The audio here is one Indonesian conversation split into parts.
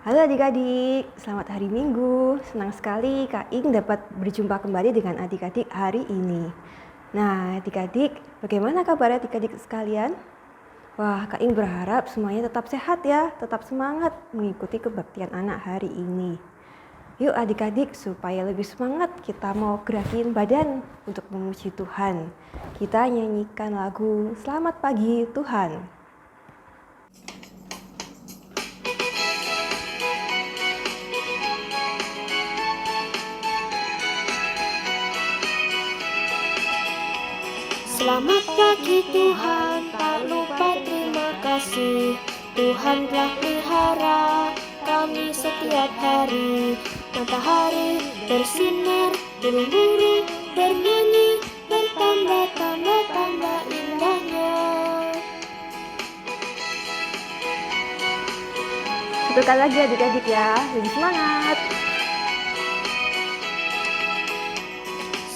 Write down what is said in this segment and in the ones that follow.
Halo adik-adik, selamat hari Minggu. Senang sekali Kak Ing dapat berjumpa kembali dengan adik-adik hari ini. Nah adik-adik, bagaimana kabar adik-adik sekalian? Wah, Kak Ing berharap semuanya tetap sehat ya, tetap semangat mengikuti kebaktian anak hari ini. Yuk adik-adik, supaya lebih semangat kita mau gerakin badan untuk memuji Tuhan. Kita nyanyikan lagu Selamat Pagi Tuhan. Selamat pagi Tuhan, tak lupa terima kasih. Tuhan telah pelihara kami setiap hari. Matahari bersinar, burung-burung bernyanyi, bertambah indahnya. Satu kali lagi adik-adik ya, lebih semangat.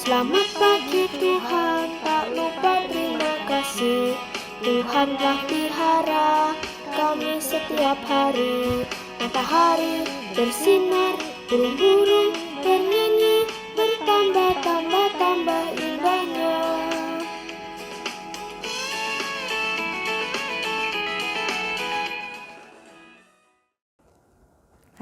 Selamat pagi Tuhan, tak lupa terima kasih. Tuhan telah pelihara kami setiap hari. Matahari bersinar, burung-burung bernyanyi, bertambah indahnya.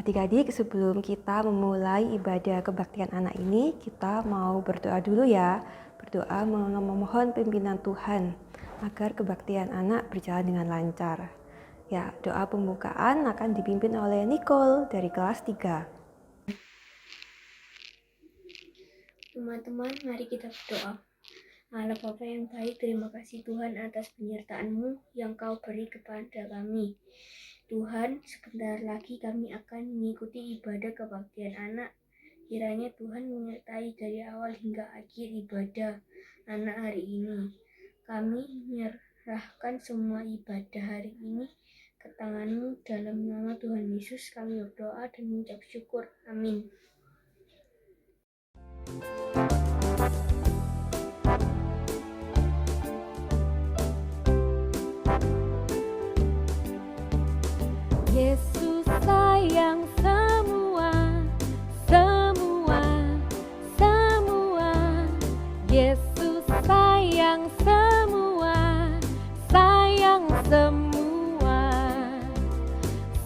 Adik-adik, sebelum kita memulai ibadah kebaktian anak ini, kita mau berdoa dulu ya. Berdoa memohon pimpinan Tuhan agar kebaktian anak berjalan dengan lancar. Ya, doa pembukaan akan dipimpin oleh Nicole dari kelas 3. Teman-teman, mari kita berdoa. Allah Bapa yang baik, terima kasih Tuhan atas penyertaan-Mu yang Kau beri kepada kami. Tuhan, sebentar lagi kami akan mengikuti ibadah kebaktian anak. Kiranya Tuhan menyertai dari awal hingga akhir ibadah anak hari ini. Kami menyerahkan semua ibadah hari ini ke tangan-Mu. Dalam nama Tuhan Yesus kami berdoa dan mengucap syukur. Amin. Yesus sayang semua. Yesus sayang semua.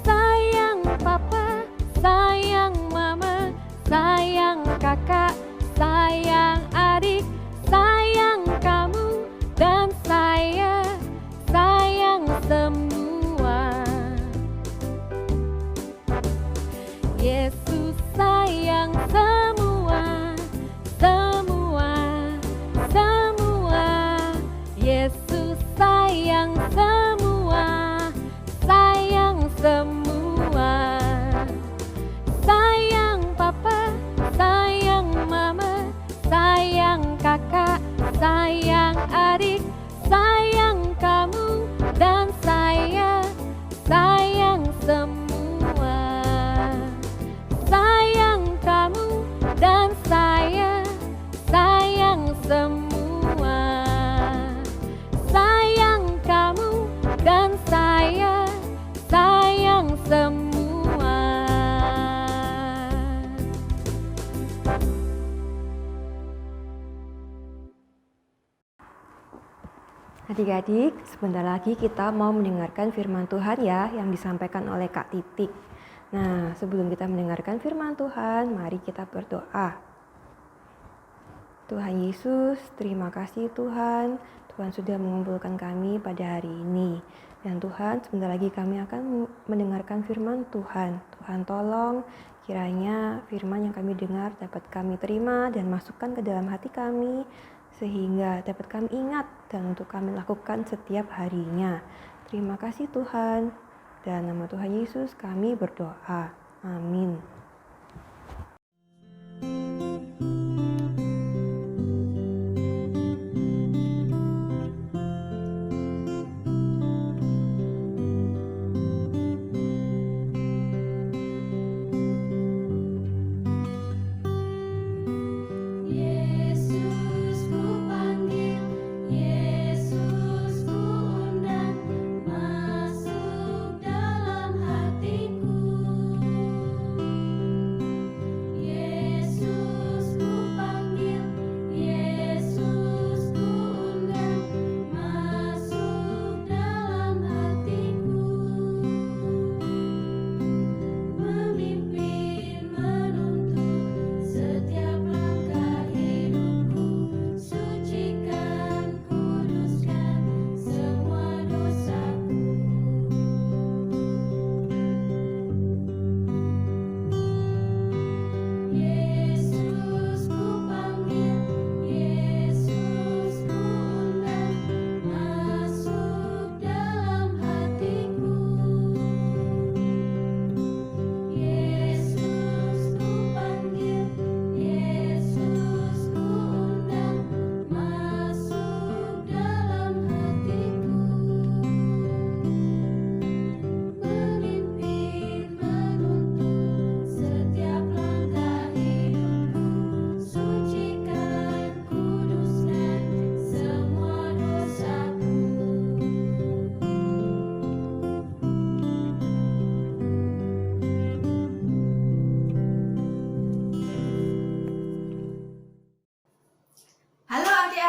Sayang papa, sayang mama, sayang kakak, sayang adik, sayang kamu dan saya, sayang semua. Yesus sayang semua. Yesus sayang semua. Sayang papa, sayang mama, sayang kakak, sayang adik, sayang kamu dan saya, sayang semua. Sayang kamu dan saya, sayang semua. Sayang kamu dan saya, sayang semua. Adik-adik, sebentar lagi kita mau mendengarkan firman Tuhan ya yang disampaikan oleh Kak Titik. Nah, sebelum kita mendengarkan firman Tuhan, mari kita berdoa. Tuhan Yesus, terima kasih Tuhan. Tuhan sudah mengumpulkan kami pada hari ini. Dan Tuhan, sebentar lagi kami akan mendengarkan firman Tuhan. Tuhan tolong kiranya firman yang kami dengar dapat kami terima dan masukkan ke dalam hati kami, sehingga dapat kami ingat dan untuk kami lakukan setiap harinya. Terima kasih Tuhan. Dalam nama Tuhan Yesus kami berdoa. Amin. Yesus ku panggil, Yesus ku undang, masuk dalam hatiku.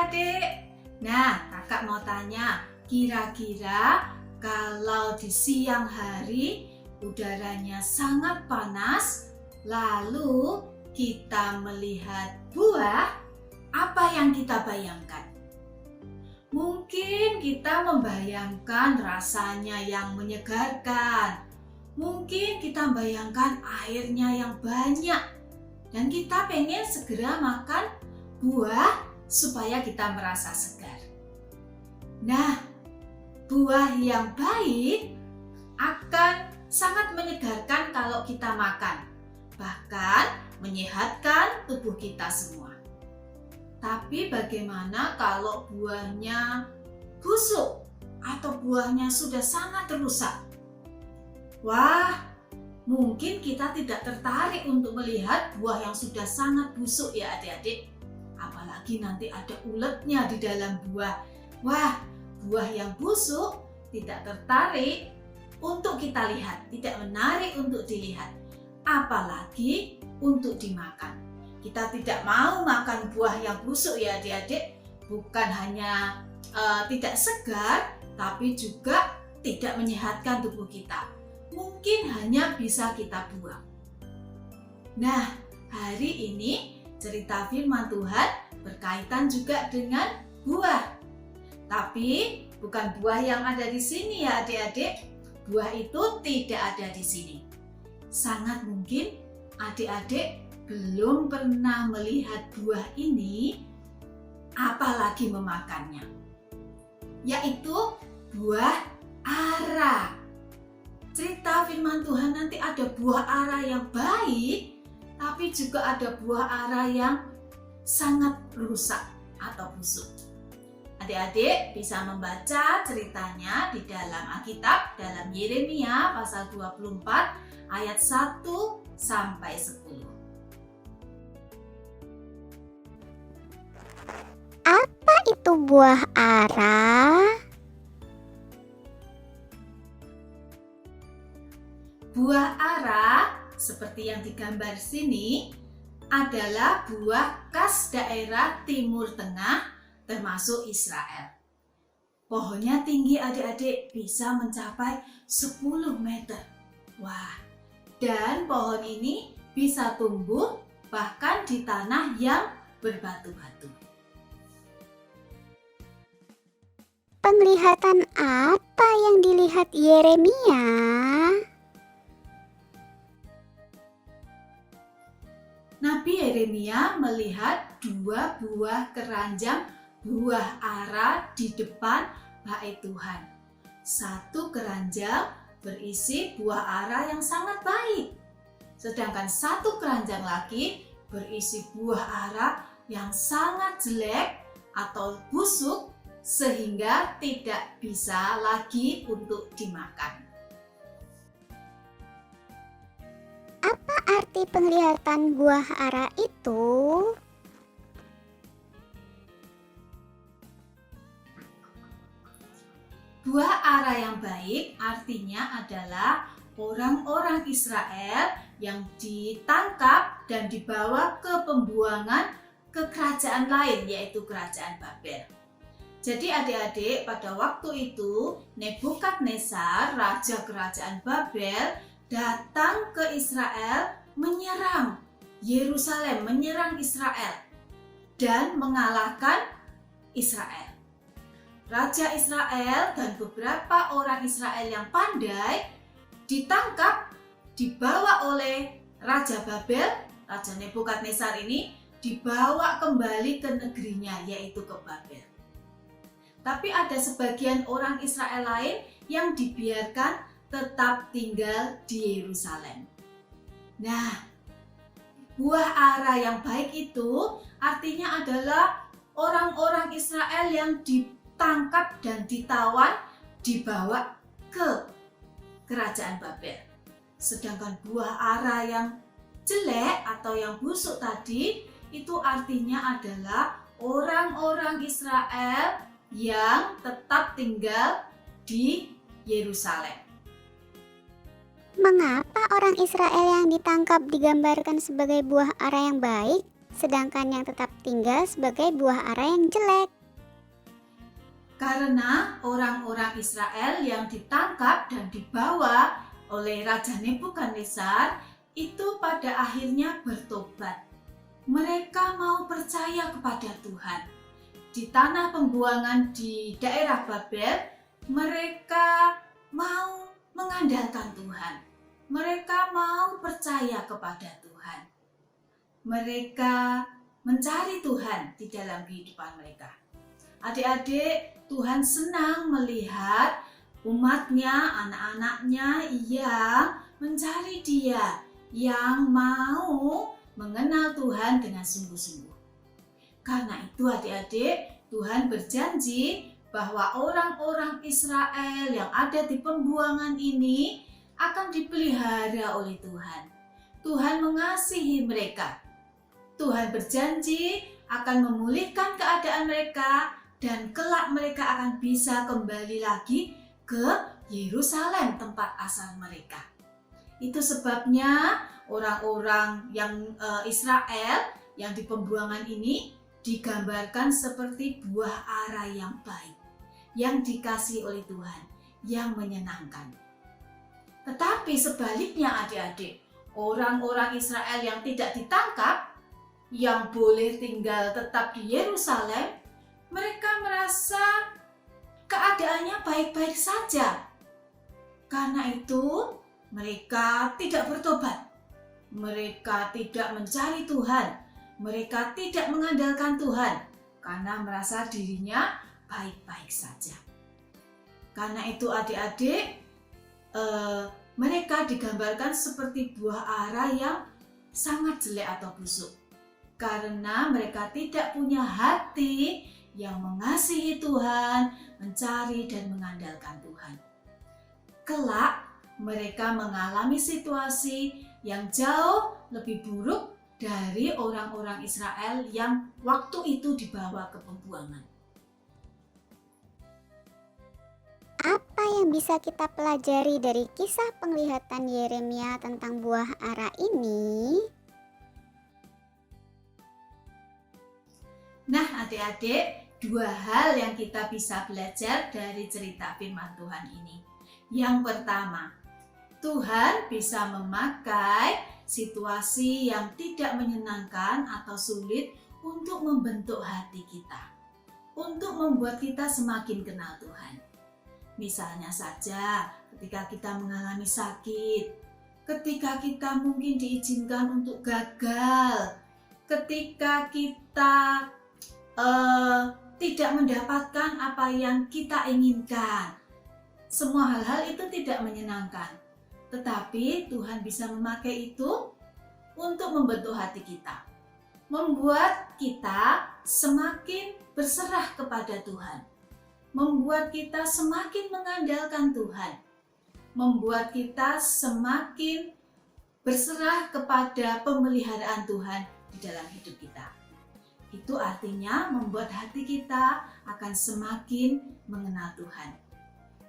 adik-adik? Nah, kakak mau tanya, kira-kira kalau di siang hari udaranya sangat panas, lalu kita melihat buah, apa yang kita bayangkan? Mungkin kita membayangkan rasanya yang menyegarkan. Mungkin kita bayangkan airnya yang banyak. Dan kita pengen segera makan buah supaya kita merasa segar. Nah, buah yang baik akan sangat menyegarkan kalau kita makan. Bahkan menyehatkan tubuh kita semua. Tapi bagaimana kalau buahnya busuk atau buahnya sudah sangat rusak? Wah, mungkin kita tidak tertarik untuk melihat buah yang sudah sangat busuk ya adik-adik. Apalagi nanti ada uletnya di dalam buah. Wah, buah yang busuk tidak tertarik untuk kita lihat, tidak menarik untuk dilihat. Apalagi untuk dimakan. Kita tidak mau makan buah yang busuk ya adik-adik. Bukan hanya tidak segar, tapi juga tidak menyehatkan tubuh kita. Mungkin hanya bisa kita buang. Nah, hari ini cerita firman Tuhan berkaitan juga dengan buah. Tapi bukan buah yang ada di sini ya adik-adik. Buah itu tidak ada di sini. Sangat mungkin adik-adik belum pernah melihat buah ini, apalagi memakannya. Yaitu buah ara. Cerita firman Tuhan nanti ada buah ara yang baik, tapi juga ada buah ara yang sangat rusak atau busuk. Adik-adik bisa membaca ceritanya di dalam Alkitab, dalam Yeremia pasal 24 ayat 1 sampai 10. Apa itu buah ara? Buah ara, seperti yang digambar sini, adalah buah khas daerah Timur Tengah, termasuk Israel. Pohonnya tinggi adik-adik, bisa mencapai 10 meter. Wah, dan pohon ini bisa tumbuh bahkan di tanah yang berbatu-batu. Penglihatan apa yang dilihat Yeremia? Nabi Yeremia melihat 2 buah keranjang buah ara di depan bait Tuhan. 1 keranjang berisi buah ara yang sangat baik. Sedangkan 1 keranjang lagi berisi buah ara yang sangat jelek atau busuk sehingga tidak bisa lagi untuk dimakan. Apa arti penglihatan buah ara itu? Buah ara yang baik artinya adalah orang-orang Israel yang ditangkap dan dibawa ke pembuangan ke kerajaan lain, yaitu kerajaan Babel. Jadi adik-adik, pada waktu itu Nebukadnezar, raja kerajaan Babel, datang ke Israel menyerang Yerusalem, menyerang Israel dan mengalahkan Israel. Raja Israel dan beberapa orang Israel yang pandai ditangkap, dibawa oleh Raja Babel, Raja Nebukadnezar ini dibawa kembali ke negerinya, yaitu ke Babel. Tapi ada sebagian orang Israel lain yang dibiarkan tetap tinggal di Yerusalem. Nah, buah ara yang baik itu artinya adalah orang-orang Israel yang ditangkap dan ditawan, dibawa ke kerajaan Babel. Sedangkan buah ara yang jelek atau yang busuk tadi itu artinya adalah orang-orang Israel yang tetap tinggal di Yerusalem. Mengapa orang Israel yang ditangkap digambarkan sebagai buah ara yang baik, sedangkan yang tetap tinggal sebagai buah ara yang jelek? Karena orang-orang Israel yang ditangkap dan dibawa oleh Raja Nebukadnezar itu pada akhirnya bertobat. Mereka mau percaya kepada Tuhan. Di tanah pembuangan di daerah Babel, mereka mau mengandalkan Tuhan. Mereka mau percaya kepada Tuhan. Mereka mencari Tuhan di dalam kehidupan mereka. Adik-adik, Tuhan senang melihat umatnya, anak-anaknya yang mencari Dia, yang mau mengenal Tuhan dengan sungguh-sungguh. Karena itu adik-adik, Tuhan berjanji bahwa orang-orang Israel yang ada di pembuangan ini akan dipelihara oleh Tuhan. Tuhan mengasihi mereka. Tuhan berjanji akan memulihkan keadaan mereka dan kelak mereka akan bisa kembali lagi ke Yerusalem, tempat asal mereka. Itu sebabnya orang-orang yang Israel yang di pembuangan ini digambarkan seperti buah ara yang baik, yang dikasihi oleh Tuhan, yang menyenangkan. Tetapi sebaliknya adik-adik, orang-orang Israel yang tidak ditangkap, yang boleh tinggal tetap di Yerusalem, mereka merasa keadaannya baik-baik saja. Karena itu mereka tidak bertobat. Mereka tidak mencari Tuhan. Mereka tidak mengandalkan Tuhan karena merasa dirinya baik-baik saja. Karena itu adik-adik, mereka digambarkan seperti buah ara yang sangat jelek atau busuk. Karena mereka tidak punya hati yang mengasihi Tuhan, mencari dan mengandalkan Tuhan. Kelak mereka mengalami situasi yang jauh lebih buruk dari orang-orang Israel yang waktu itu dibawa ke pembuangan. Apa yang bisa kita pelajari dari kisah penglihatan Yeremia tentang buah ara ini? Nah adik-adik, dua hal yang kita bisa belajar dari cerita firman Tuhan ini. Yang pertama, Tuhan bisa memakai situasi yang tidak menyenangkan atau sulit untuk membentuk hati kita, untuk membuat kita semakin kenal Tuhan. Misalnya saja ketika kita mengalami sakit, ketika kita mungkin diizinkan untuk gagal, ketika kita tidak mendapatkan apa yang kita inginkan. Semua hal-hal itu tidak menyenangkan. Tetapi Tuhan bisa memakai itu untuk membentuk hati kita. Membuat kita semakin berserah kepada Tuhan. Membuat kita semakin mengandalkan Tuhan. Membuat kita semakin berserah kepada pemeliharaan Tuhan di dalam hidup kita. Itu artinya membuat hati kita akan semakin mengenal Tuhan.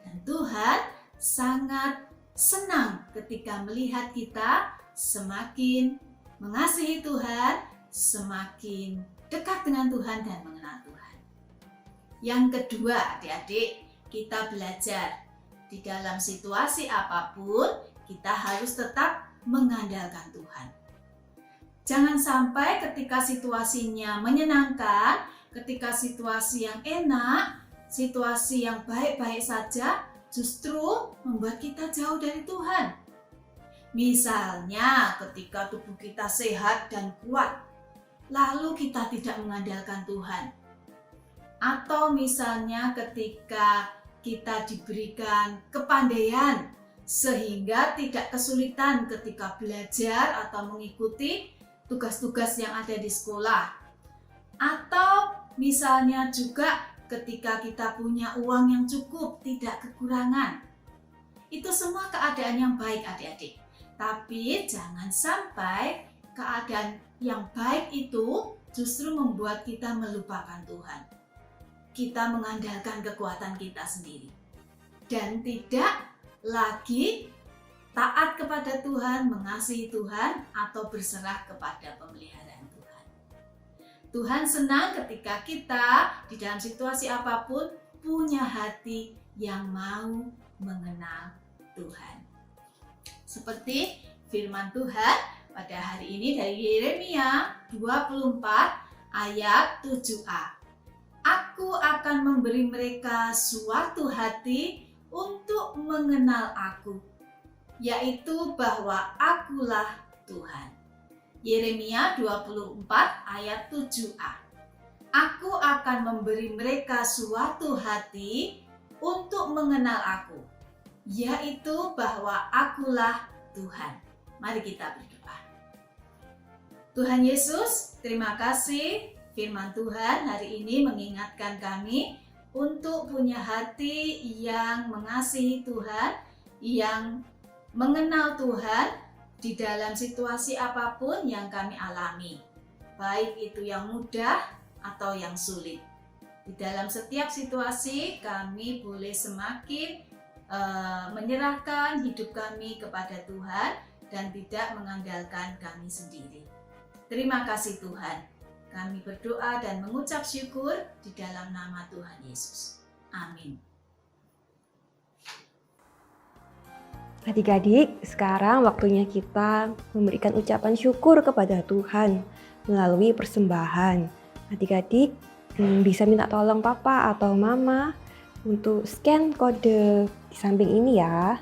Dan Tuhan sangat senang ketika melihat kita semakin mengasihi Tuhan, semakin dekat dengan Tuhan dan mengenal Tuhan. Yang kedua, adik-adik, kita belajar di dalam situasi apapun kita harus tetap mengandalkan Tuhan. Jangan sampai ketika situasinya menyenangkan, ketika situasi yang enak, situasi yang baik-baik saja, justru membuat kita jauh dari Tuhan. Misalnya ketika tubuh kita sehat dan kuat, lalu kita tidak mengandalkan Tuhan. Atau misalnya ketika kita diberikan kepandaian, sehingga tidak kesulitan ketika belajar atau mengikuti tugas-tugas yang ada di sekolah. Atau misalnya juga ketika kita punya uang yang cukup, tidak kekurangan. Itu semua keadaan yang baik adik-adik. Tapi jangan sampai keadaan yang baik itu justru membuat kita melupakan Tuhan. Kita mengandalkan kekuatan kita sendiri. Dan tidak lagi taat kepada Tuhan, mengasihi Tuhan, atau berserah kepada pemeliharaan Tuhan. Tuhan senang ketika kita di dalam situasi apapun punya hati yang mau mengenal Tuhan. Seperti firman Tuhan pada hari ini dari Yeremia 24 ayat 7a. Aku akan memberi mereka suatu hati untuk mengenal aku, yaitu bahwa akulah Tuhan. Yeremia 24 ayat 7a. Aku akan memberi mereka suatu hati untuk mengenal aku, yaitu bahwa akulah Tuhan. Mari kita berdoa. Tuhan Yesus, terima kasih firman Tuhan hari ini mengingatkan kami untuk punya hati yang mengasihi Tuhan, yang mengenal Tuhan di dalam situasi apapun yang kami alami, baik itu yang mudah atau yang sulit. Di dalam setiap situasi kami boleh semakin menyerahkan hidup kami kepada Tuhan dan tidak mengandalkan kami sendiri. Terima kasih Tuhan. Kami berdoa dan mengucap syukur di dalam nama Tuhan Yesus. Amin. Adik-adik, sekarang waktunya kita memberikan ucapan syukur kepada Tuhan melalui persembahan. Adik-adik bisa minta tolong papa atau mama untuk scan kode di samping ini ya.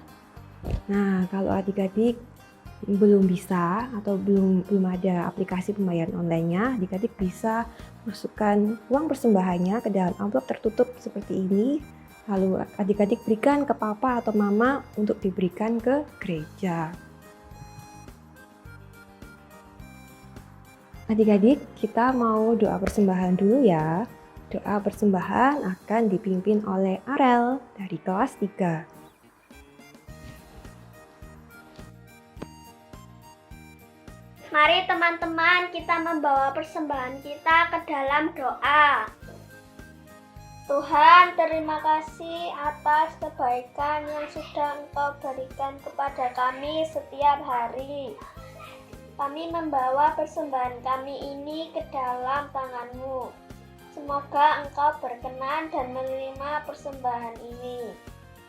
Nah, kalau adik-adik belum bisa atau belum ada aplikasi pembayaran online-nya, adik-adik bisa masukkan uang persembahannya ke dalam amplop tertutup seperti ini. Lalu adik-adik berikan ke papa atau mama untuk diberikan ke gereja. Adik-adik, kita mau doa persembahan dulu ya. Doa persembahan akan dipimpin oleh Arel dari kelas 3. Mari teman-teman kita membawa persembahan kita ke dalam doa. Tuhan, terima kasih atas kebaikan yang sudah Engkau berikan kepada kami setiap hari. Kami membawa persembahan kami ini ke dalam tangan-Mu. Semoga Engkau berkenan dan menerima persembahan ini.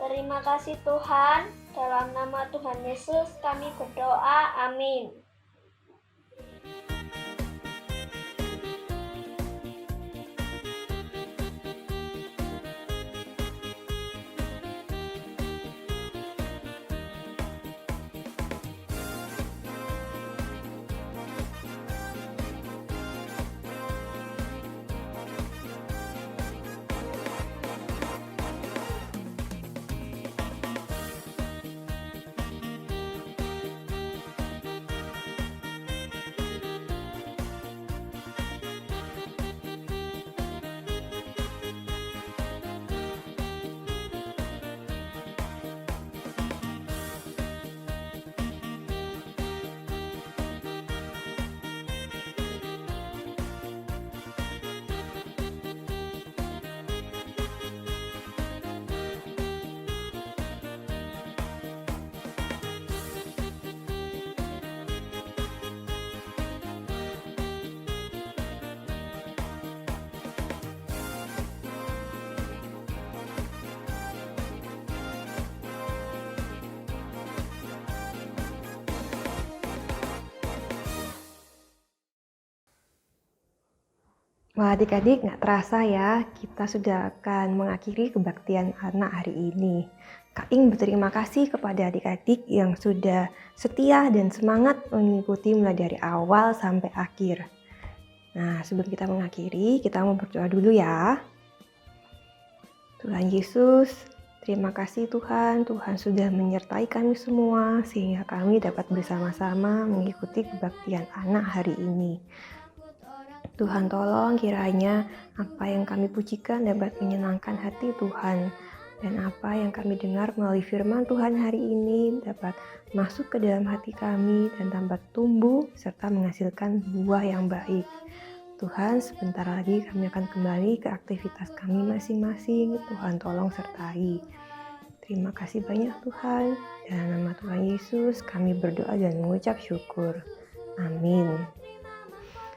Terima kasih Tuhan, dalam nama Tuhan Yesus kami berdoa, amin. Wah, adik-adik, nggak terasa ya, kita sudah akan mengakhiri kebaktian anak hari ini. Kak Ing berterima kasih kepada adik-adik yang sudah setia dan semangat mengikuti mulai dari awal sampai akhir. Nah, sebelum kita mengakhiri, kita mau berdoa dulu ya. Tuhan Yesus, terima kasih Tuhan sudah menyertai kami semua sehingga kami dapat bersama-sama mengikuti kebaktian anak hari ini. Tuhan tolong kiranya apa yang kami pujikan dapat menyenangkan hati Tuhan. Dan apa yang kami dengar melalui firman Tuhan hari ini dapat masuk ke dalam hati kami dan dapat tumbuh serta menghasilkan buah yang baik. Tuhan, sebentar lagi kami akan kembali ke aktivitas kami masing-masing. Tuhan tolong sertai. Terima kasih banyak Tuhan. Dalam nama Tuhan Yesus kami berdoa dan mengucap syukur. Amin.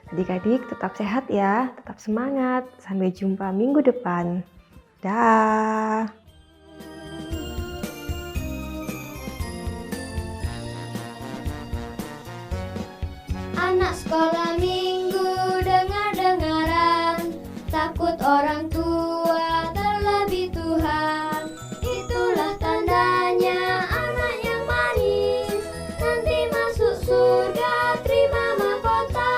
Adik-adik tetap sehat ya, tetap semangat. Sampai jumpa minggu depan. Dah. Anak sekolah minggu dengar-dengaran, takut orang tua terlebih Tuhan. Itulah tandanya anak yang manis, nanti masuk surga terima mahkota.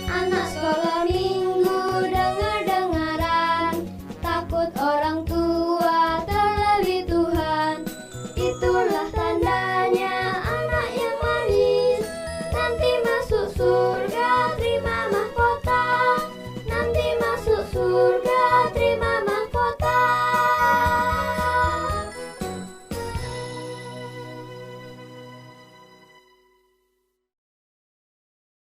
Anak sekolah minggu dengar-dengaran, takut orang tua terlebih Tuhan. Itulah tandanya anak yang manis, nanti masuk surga terima mahkota. Nanti masuk surga terima mahkota.